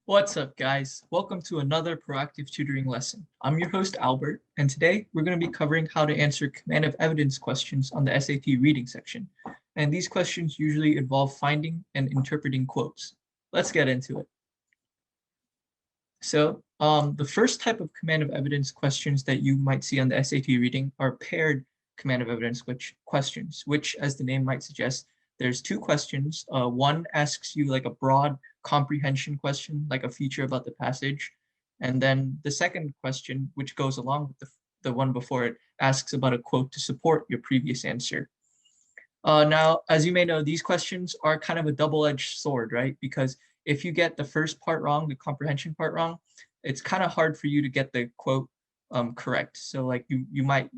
What's up, guys? Welcome to another proactive tutoring lesson. I'm your host, Albert, and today we're going to be covering how to answer command of evidence questions on the SAT reading section. And these questions usually involve finding and interpreting quotes. Let's get into it. The first type of command of evidence questions that you might see on the SAT reading are paired command of evidence questions, which, as the name might suggest, there's two questions. One asks you like a broad comprehension question, like a feature about the passage. And then the second question, which goes along with the one before it, asks about a quote to support your previous answer. Now, as you may know, these questions are kind of a double-edged sword, right? Because if you get the first part wrong, the comprehension part wrong, it's kind of hard for you to get the quote correct. So like you might,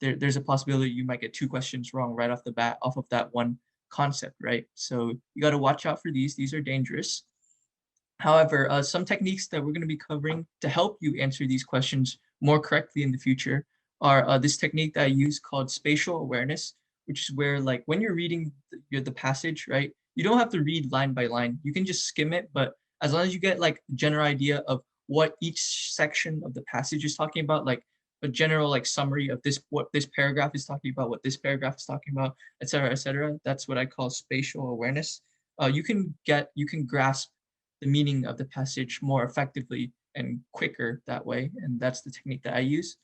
there's a possibility you might get two questions wrong right off the bat off of that one concept, right? So you got to watch out for these. These are dangerous. However, some techniques that we're going to be covering to help you answer these questions more correctly in the future are this technique that I use called spatial awareness, which is where like when you're reading the passage, right, you don't have to read line by line. You can just skim it, but as long as you get like a general idea of what each section of the passage is talking about, like a general like summary of this, what this paragraph is talking about, what this paragraph is talking about, et cetera, that's what I call spatial awareness. You can grasp the meaning of the passage more effectively and quicker that way. And that's the technique that I use.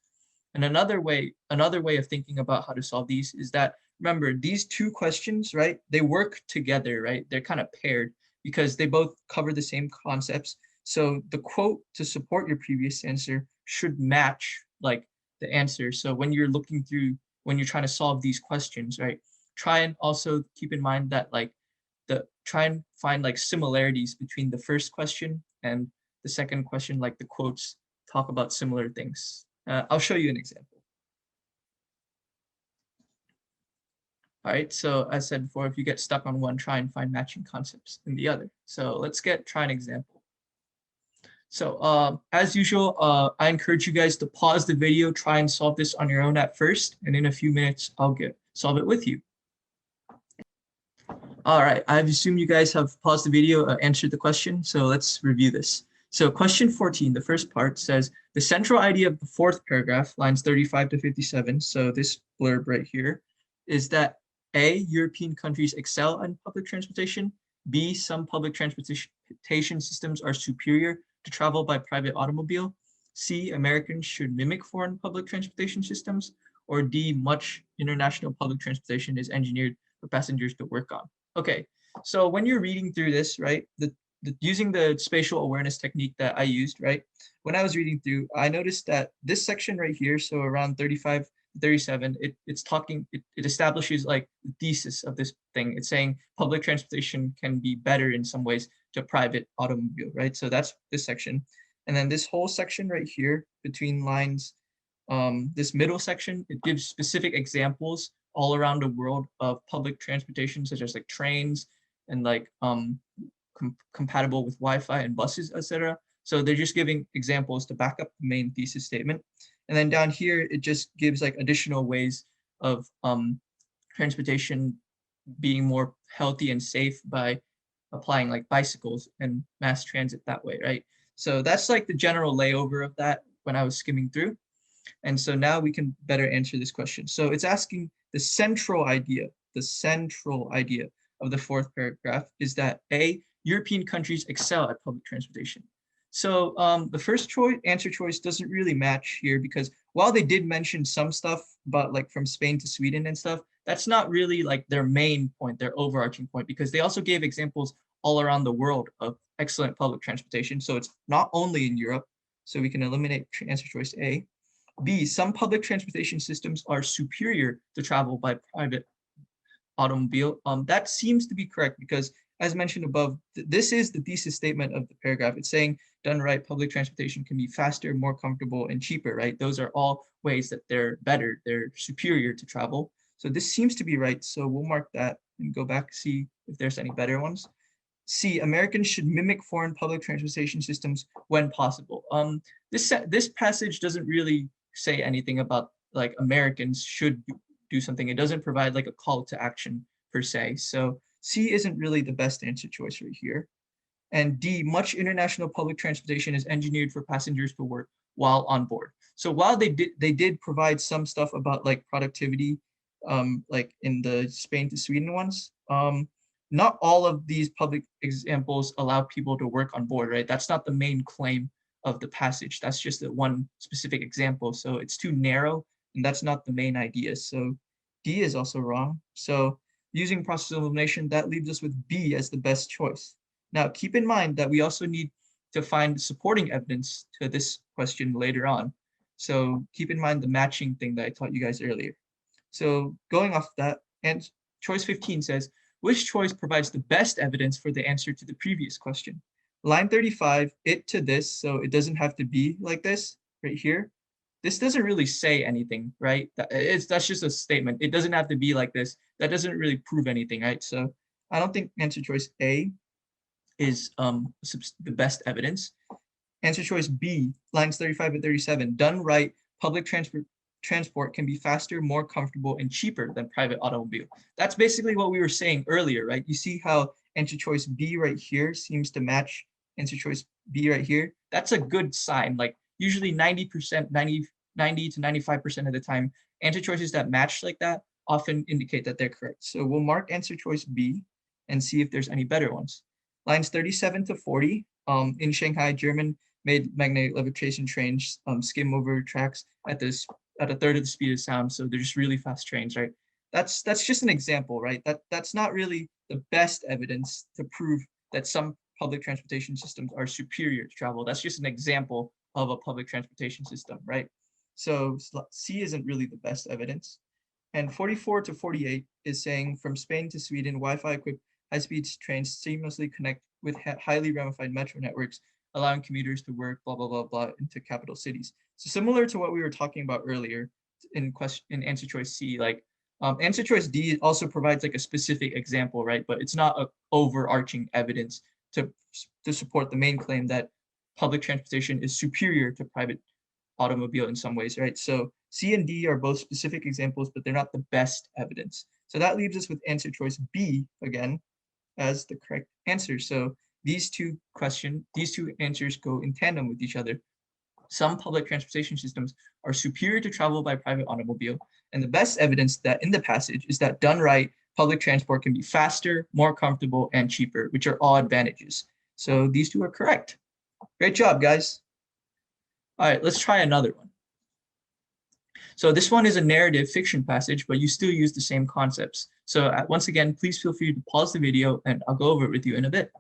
And another way of thinking about how to solve these is that, remember, these two questions, right, they work together, right? They're kind of paired because they both cover the same concepts. So the quote to support your previous answer should match like the answer. So when you're when you're trying to solve these questions, right, try and also keep in mind that like try and find like similarities between the first question and the second question, like the quotes talk about similar things. I'll show you an example. All right, so as I said before, if you get stuck on one, try and find matching concepts in the other. So let's try an example. So as usual, I encourage you guys to pause the video, try and solve this on your own at first, and in a few minutes, I'll solve it with you. All right, I assume you guys have paused the video, answered the question, so let's review this. So question 14, the first part says, the central idea of the fourth paragraph, lines 35 to 57, so this blurb right here, is that A, European countries excel in public transportation, B, some public transportation systems are superior to travel by private automobile, C, Americans should mimic foreign public transportation systems, or D, much international public transportation is engineered for passengers to work on. Okay, so when you're reading through this, right, using the spatial awareness technique that I used, right, when I was reading through, I noticed that this section right here, so around 35 to 37, it establishes like the thesis of this thing. It's saying public transportation can be better in some ways to private automobile, right? So that's this section. And then this whole section right here between lines, this middle section, it gives specific examples all around the world of public transportation, such as like trains and like compatible with Wi-Fi and buses, etc. So they're just giving examples to back up the main thesis statement. And then down here, it just gives like additional ways of transportation being more healthy and safe by applying like bicycles and mass transit that way, right? So that's like the general layover of that when I was skimming through. And so now we can better answer this question. So it's asking the central idea of the fourth paragraph is that A, European countries excel at public transportation. So the first answer choice doesn't really match here because while they did mention some stuff about like from Spain to Sweden and stuff, that's not really like their main point, their overarching point, because they also gave examples all around the world of excellent public transportation. So it's not only in Europe. So we can eliminate answer choice A. B, some public transportation systems are superior to travel by private automobile. That seems to be correct because, as mentioned above, this is the thesis statement of the paragraph. It's saying, done right, public transportation can be faster, more comfortable, and cheaper, right? Those are all ways that they're better, they're superior to travel. So this seems to be right. So we'll mark that and go back, see if there's any better ones. C, Americans should mimic foreign public transportation systems when possible. This passage doesn't really say anything about like Americans should do something. It doesn't provide like a call to action per se. So C isn't really the best answer choice right here. And D, much international public transportation is engineered for passengers to work while on board. So while they did provide some stuff about like productivity, like in the Spain to Sweden ones, not all of these public examples allow people to work on board, right? That's not the main claim of the passage. That's just a one specific example. So it's too narrow, and that's not the main idea. So D is also wrong. So using process of elimination, that leaves us with B as the best choice. Now, keep in mind that we also need to find supporting evidence to this question later on. So keep in mind the matching thing that I taught you guys earlier. So going off that, and choice 15 says, which choice provides the best evidence for the answer to the previous question? Line 35, it to this, so it doesn't have to be like this right here. This doesn't really say anything, right? That's just a statement. It doesn't have to be like this. That doesn't really prove anything, right? So I don't think answer choice A is the best evidence. Answer choice B, lines 35 and 37, done right, public transport can be faster, more comfortable, and cheaper than private automobile. That's basically what we were saying earlier, right? You see how answer choice B right here seems to match answer choice B right here? That's a good sign. Like usually 90%, 90 to 95% of the time, answer choices that match like that often indicate that they're correct. So we'll mark answer choice B and see if there's any better ones. Lines 37 to 40, in Shanghai, German made magnetic levitation trains skim over tracks at a third of the speed of sound. So they're just really fast trains, right? That's just an example, right? That's not really the best evidence to prove that some public transportation systems are superior to travel. That's just an example of a public transportation system, right? So C isn't really the best evidence. And 44 to 48 is saying from Spain to Sweden, Wi-Fi equipped high-speed trains seamlessly connect with highly ramified metro networks, allowing commuters to work, blah, blah, blah, blah, into capital cities. So similar to what we were talking about earlier in answer choice C, like answer choice D also provides like a specific example, right? But it's not an overarching evidence to support the main claim that public transportation is superior to private automobile in some ways, right? So C and D are both specific examples, but they're not the best evidence. So that leaves us with answer choice B again as the correct answer. So these two answers go in tandem with each other. Some public transportation systems are superior to travel by private automobile, and the best evidence that in the passage is that done right, public transport can be faster, more comfortable, and cheaper, which are all advantages. So these two are correct. Great job, guys. All right, let's try another one. So this one is a narrative fiction passage, but you still use the same concepts. So once again, please feel free to pause the video and I'll go over it with you in a bit.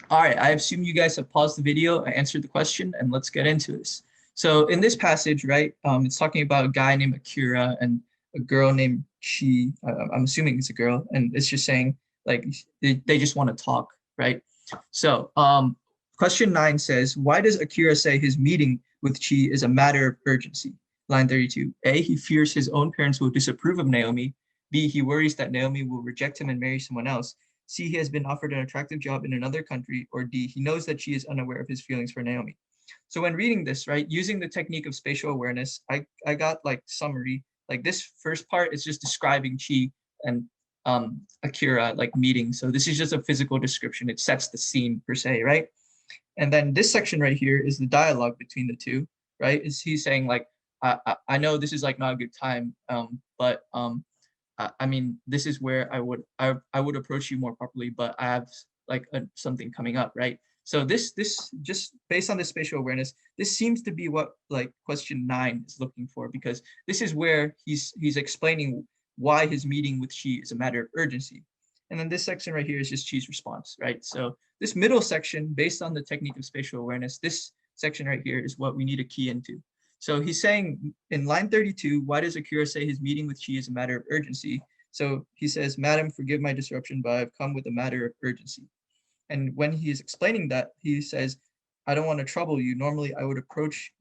All right, I assume you guys have paused the video, I answered the question, and let's get into this. So in this passage, right, it's talking about a guy named Akira and a girl named Chi. I'm assuming it's a girl, and it's just saying like they just want to talk, right? So question 9 says, why does Akira say his meeting with Chi is a matter of urgency? Line 32, A, he fears his own parents will disapprove of Naomi. B, he worries that Naomi will reject him and marry someone else. C, he has been offered an attractive job in another country. Or D, he knows that she is unaware of his feelings for Naomi. So when reading this, right, using the technique of spatial awareness, I got like summary. Like this first part is just describing Chi and Akira like meeting. So this is just a physical description. It sets the scene per se, right? And then this section right here is the dialogue between the two, right? Is he saying like, I know this is like not a good time, but I mean, this is where I would approach you more properly, but I have like something coming up, right? So this just based on the spatial awareness, this seems to be what like question 9 is looking for, because this is where he's explaining why his meeting with Chi is a matter of urgency. And then this section right here is just Chi's response, right? So this middle section, based on the technique of spatial awareness, this section right here is what we need to key into. So he's saying in line 32, why does Akira say his meeting with Chi is a matter of urgency? So he says, Madam, forgive my disruption, but I've come with a matter of urgency. And when he is explaining that, he says, I don't want to trouble you. Normally, I would approach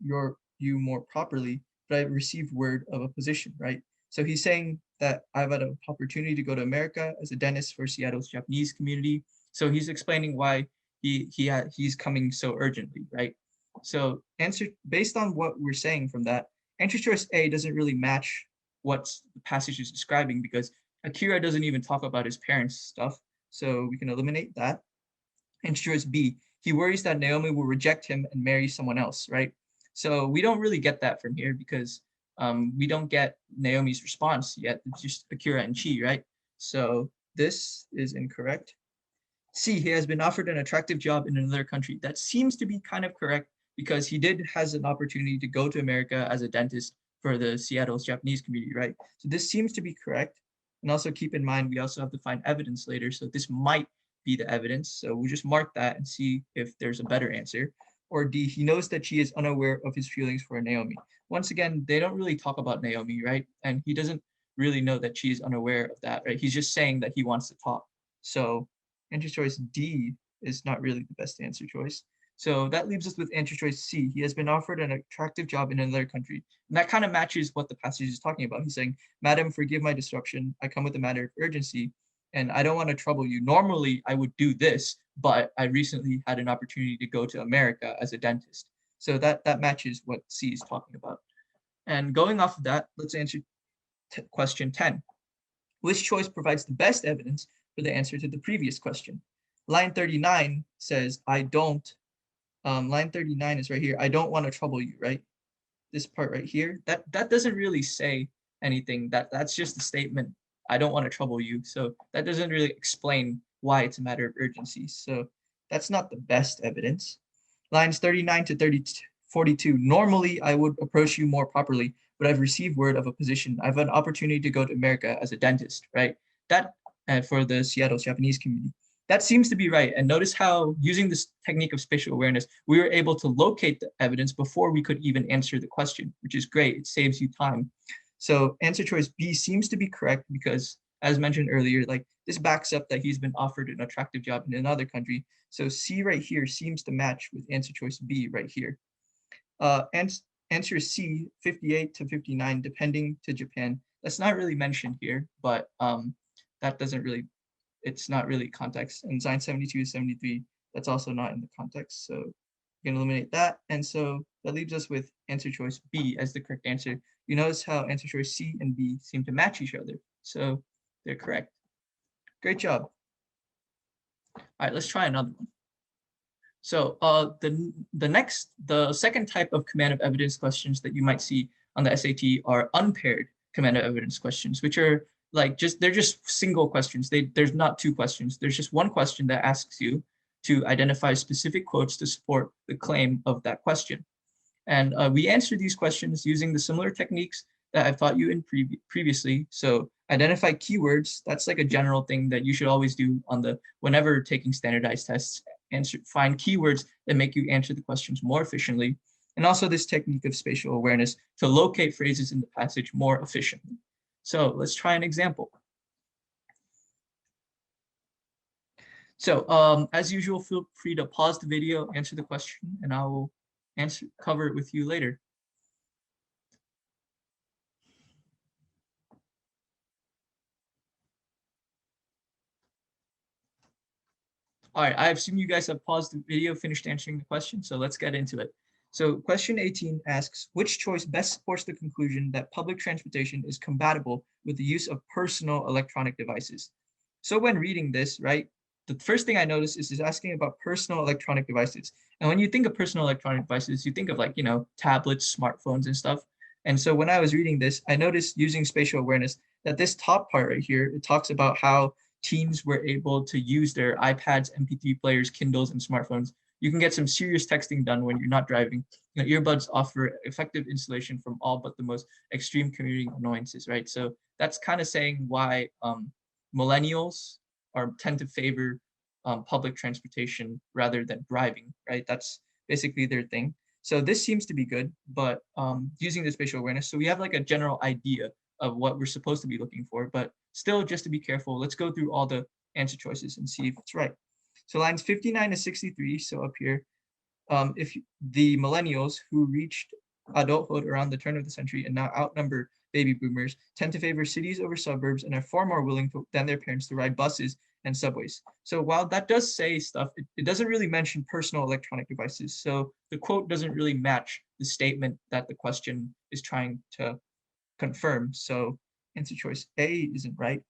you more properly, but I've received word of a position, right? So he's saying that I've had an opportunity to go to America as a dentist for Seattle's Japanese community. So he's explaining why he's coming so urgently, right? So based on what we're saying from that, answer choice A doesn't really match what the passage is describing, because Akira doesn't even talk about his parents' stuff. So we can eliminate that. Answer choice B, he worries that Naomi will reject him and marry someone else, right? So we don't really get that from here because we don't get Naomi's response yet. It's just Akira and Chi, right? So this is incorrect. C, he has been offered an attractive job in another country. That seems to be kind of correct because he has an opportunity to go to America as a dentist for the Seattle's Japanese community, right? So this seems to be correct. And also keep in mind, we also have to find evidence later. So this might be the evidence. So we'll just mark that and see if there's a better answer. Or D, he knows that she is unaware of his feelings for Naomi. Once again, they don't really talk about Naomi, right? And he doesn't really know that she is unaware of that, right? He's just saying that he wants to talk. So answer choice D is not really the best answer choice. So that leaves us with answer choice C. He has been offered an attractive job in another country. And that kind of matches what the passage is talking about. He's saying, Madam, forgive my disruption. I come with a matter of urgency and I don't want to trouble you. Normally, I would do this, but I recently had an opportunity to go to America as a dentist. So that matches what C is talking about. And going off of that, let's answer question 10. Which choice provides the best evidence for the answer to the previous question? Line 39 says, I don't, line 39 is right here. I don't want to trouble you, right? This part right here, that doesn't really say anything. That's just a statement. I don't want to trouble you. So that doesn't really explain why it's a matter of urgency. So that's not the best evidence. Lines 39 to 42. Normally, I would approach you more properly, but I've received word of a position. I have an opportunity to go to America as a dentist, right? That for the Seattle Japanese community. That seems to be right. And notice how using this technique of spatial awareness, we were able to locate the evidence before we could even answer the question, which is great. It saves you time. So answer choice B seems to be correct because, as mentioned earlier, like this backs up that he's been offered an attractive job in another country. So C right here seems to match with answer choice B right here. And answer C, 58 to 59, depending to Japan. That's not really mentioned here, but that doesn't really, it's not really context. And line 72 to 73, that's also not in the context. So you can eliminate that. And so that leaves us with answer choice B as the correct answer. You notice how answer choice C and B seem to match each other. So they're correct. Great job. All right, let's try another one. So the second type of command of evidence questions that you might see on the SAT are unpaired command of evidence questions, which are like they're just single questions. There's not two questions. There's just one question that asks you to identify specific quotes to support the claim of that question. And we answer these questions using the similar techniques that I've taught you in previously. So identify keywords. That's like a general thing that you should always do on the whenever taking standardized tests. Find keywords that make you answer the questions more efficiently. And also this technique of spatial awareness to locate phrases in the passage more efficiently. So let's try an example. So as usual, feel free to pause the video, answer the question, and I will cover it with you later. All right, I assume you guys have paused the video, finished answering the question, so let's get into it. So question 18 asks, which choice best supports the conclusion that public transportation is compatible with the use of personal electronic devices? So when reading this, right, the first thing I noticed is asking about personal electronic devices. And when you think of personal electronic devices, you think of like, tablets, smartphones and stuff. And so when I was reading this, I noticed using spatial awareness that this top part right here, it talks about how teens were able to use their iPads, MP3 players, Kindles, and smartphones. You can get some serious texting done when you're not driving. Earbuds offer effective insulation from all but the most extreme commuting annoyances, right? So that's kind of saying why millennials tend to favor public transportation rather than driving, right? That's basically their thing. So this seems to be good, but using the spatial awareness, so we have like a general idea of what we're supposed to be looking for, but still just to be careful, let's go through all the answer choices and see if it's right. So lines 59 to 63, so up here, if the millennials who reached adulthood around the turn of the century and now outnumber baby boomers tend to favor cities over suburbs and are far more willing than their parents to ride buses and subways. So while that does say stuff, it doesn't really mention personal electronic devices. So the quote doesn't really match the statement that the question is trying to confirm. So answer choice A isn't right.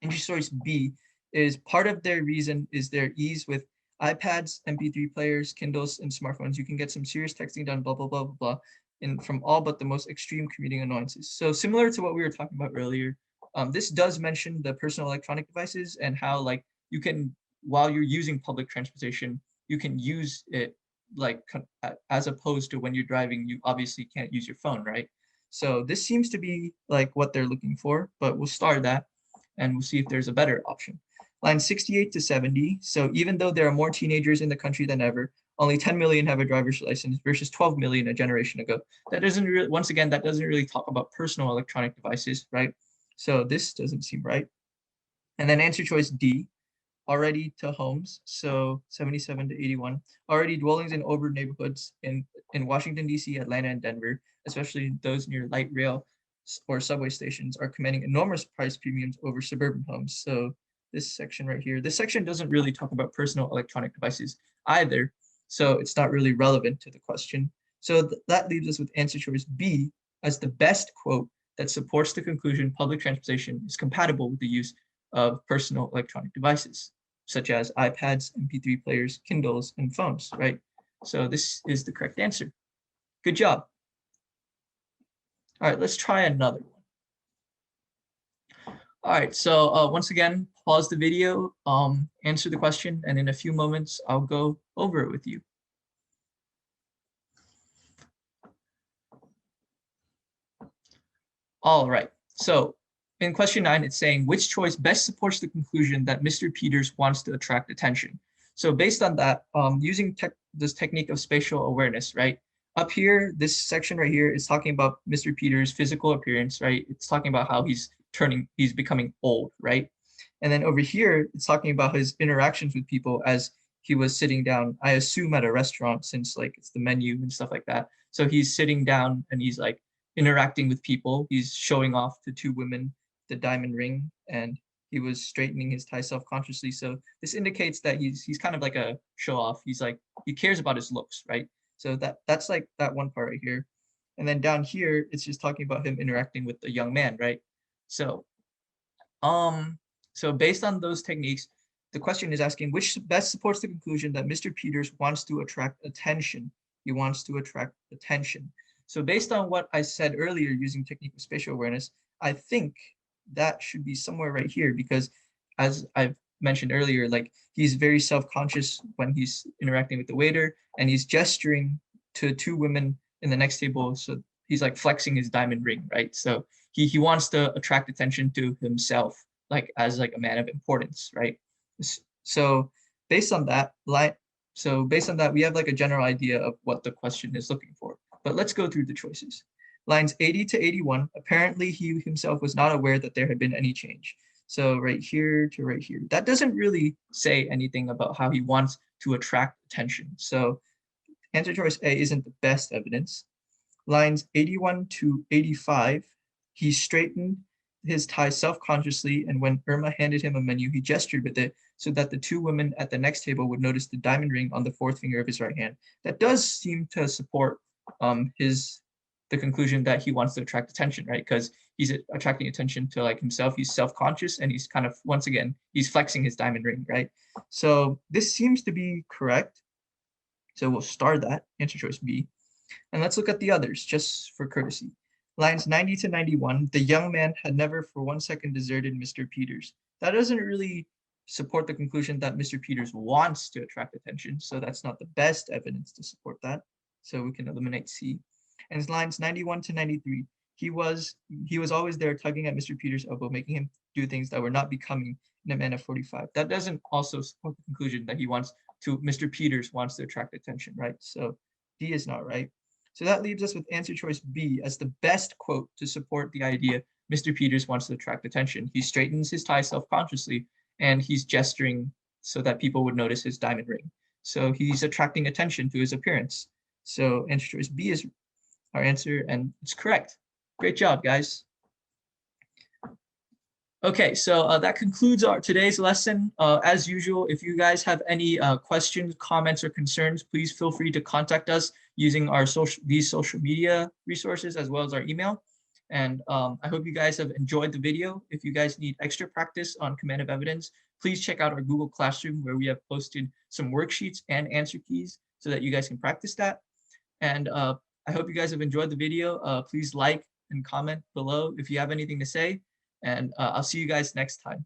Answer choice B is part of their reason is their ease with iPads, MP3 players, Kindles, and smartphones. You can get some serious texting done, blah, blah, blah, blah, blah, and from all but the most extreme commuting annoyances. So similar to what we were talking about earlier, this does mention the personal electronic devices and how like you can, while you're using public transportation, you can use it like as opposed to when you're driving, you obviously can't use your phone, right? So this seems to be like what they're looking for, but we'll start that and we'll see if there's a better option. Line 68 to 70. So even though there are more teenagers in the country than ever, only 10 million have a driver's license versus 12 million a generation ago. That doesn't really, once again, that doesn't really talk about personal electronic devices, right? So this doesn't seem right. And then answer choice D, already to homes. So 77 to 81, already dwellings in over neighborhoods in Washington, D.C., Atlanta, and Denver, especially those near light rail or subway stations, are commanding enormous price premiums over suburban homes. So this section right here, this section doesn't really talk about personal electronic devices either. So it's not really relevant to the question. So that leaves us with answer choice B as the best quote that supports the conclusion public transportation is compatible with the use of personal electronic devices, such as iPads, MP3 players, Kindles, and phones, right? So this is the correct answer. Good job. All right, let's try another one. All right, so once again, pause the video, answer the question, and in a few moments, I'll go over it with you. All right, so in question 9, it's saying which choice best supports the conclusion that Mr. Peters wants to attract attention. So based on that, using this technique of spatial awareness, right? Up here, this section right here is talking about Mr. Peters' physical appearance, right? It's talking about how he's becoming old, right? And then over here, it's talking about his interactions with people as he was sitting down, I assume at a restaurant, since like it's the menu and stuff like that. So he's sitting down and he's like interacting with people. He's showing off to two women the diamond ring, and he was straightening his tie self-consciously. So this indicates that he's kind of like a show off. He's like, he cares about his looks, right? So that's like that one part right here. And then down here, it's just talking about him interacting with a young man, right? So, so based on those techniques, the question is asking which best supports the conclusion that Mr. Peters wants to attract attention. He wants to attract attention. So based on what I said earlier using technique of spatial awareness, I think that should be somewhere right here because as I've mentioned earlier, like he's very self-conscious when he's interacting with the waiter and he's gesturing to two women in the next table. So he's like flexing his diamond ring, right? So he wants to attract attention to himself, like as like a man of importance, right? So based on that, we have like a general idea of what the question is looking for. But let's go through the choices. Lines 80 to 81, apparently he himself was not aware that there had been any change. So right here to right here, that doesn't really say anything about how he wants to attract attention. So answer choice A isn't the best evidence. Lines 81 to 85, he straightened his tie self-consciously, and when Irma handed him a menu, he gestured with it so that the two women at the next table would notice the diamond ring on the fourth finger of his right hand. That does seem to support the conclusion that he wants to attract attention, right? Because he's attracting attention to like himself. He's self-conscious and he's kind of, once again, he's flexing his diamond ring, right? So this seems to be correct. So we'll star that, answer choice B. And let's look at the others, just for courtesy. Lines 90 to 91, the young man had never for 1 second deserted Mr. Peters. That doesn't really support the conclusion that Mr. Peters wants to attract attention. So that's not the best evidence to support that. So we can eliminate C. And lines 91 to 93, he was always there tugging at Mr. Peters' elbow, making him do things that were not becoming in a man of 45. That doesn't also support the conclusion that Mr. Peters wants to attract attention, right? So D is not right. So that leaves us with answer choice B as the best quote to support the idea Mr. Peters wants to attract attention. He straightens his tie self-consciously and he's gesturing so that people would notice his diamond ring. So he's attracting attention to his appearance. So answer choice B is our answer and it's correct. Great job, guys. Okay, so that concludes today's lesson. As usual, if you guys have any questions, comments, or concerns, please feel free to contact us using these social media resources as well as our email. And I hope you guys have enjoyed the video. If you guys need extra practice on command of evidence, please check out our Google Classroom where we have posted some worksheets and answer keys so that you guys can practice that. And I hope you guys have enjoyed the video. Please like and comment below if you have anything to say. And I'll see you guys next time.